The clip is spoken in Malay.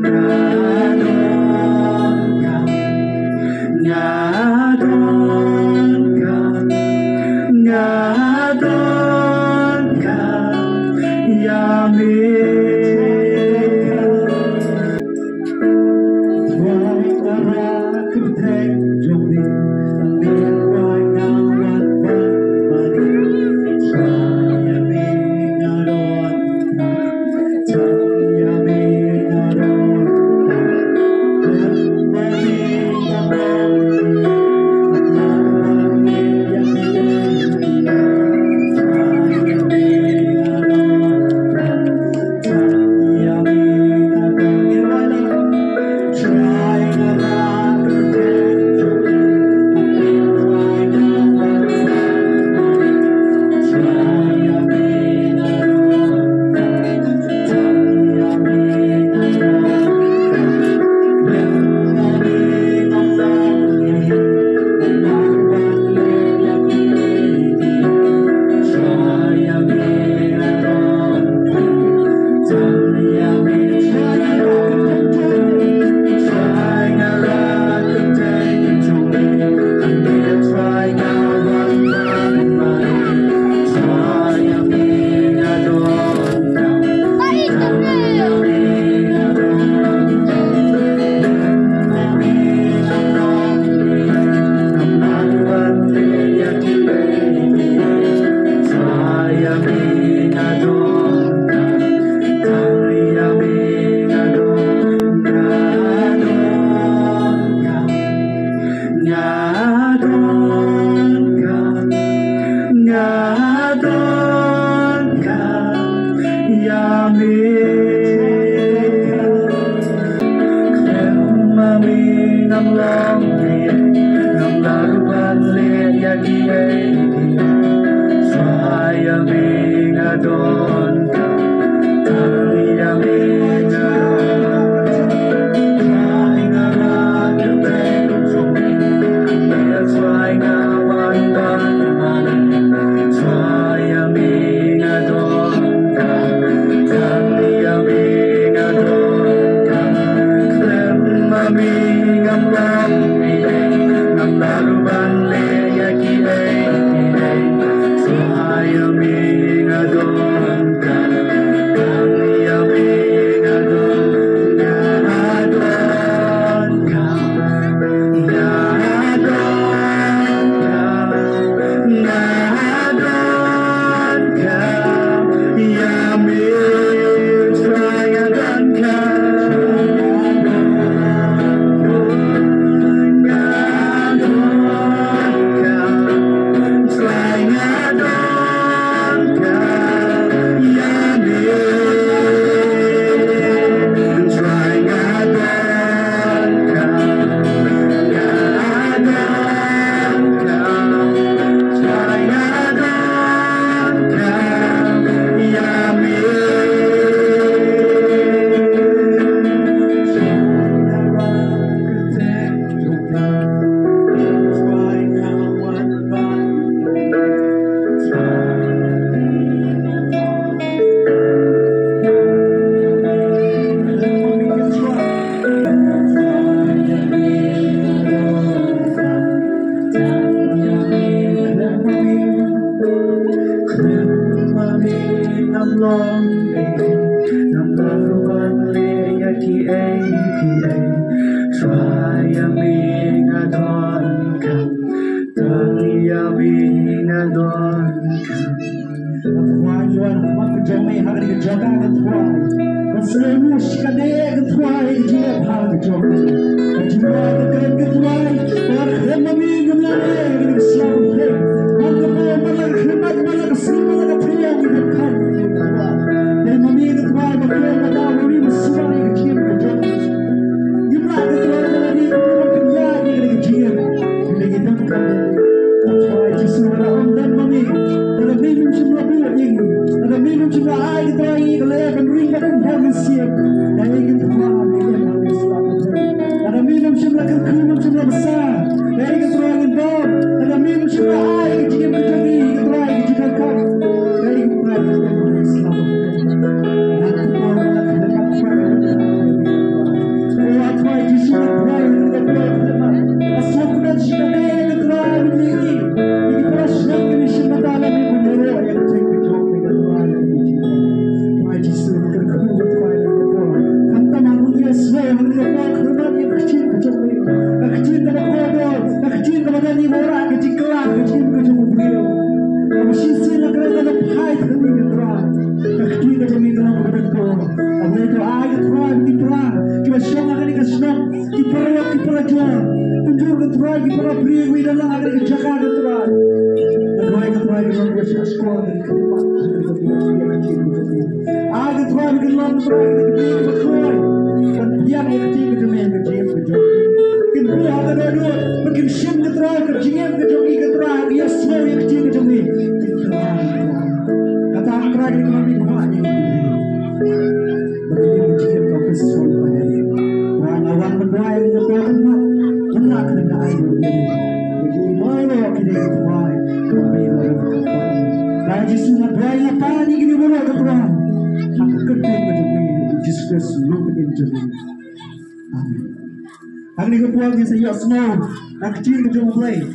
Hãy subscribe cho kênh Ghiền Mì Gõ để không bỏ lỡ những video hấp dẫn. Islam kipara jual tunjuk ketuai kipara beri dan ada kejagaan ketuai ketuai ketuai dalam proses sekolah dan keempat ada ketuai dalam proses ketuai dan yang kecil kejumian kecil kedua ada dua makin sim ketuai kejumian ketuai dia semua yang kecil kejumian kata ketuai dalam lingkungan bagaimana jika kau kesulitan lawan berdua yang berkorban benar kena air bagaimana kita ketuai Raja sunat raya pani gini boleh ketuai aku kedai kejumian Jesus look into me amin hari ini kepuang saya semua nak kecil kejumian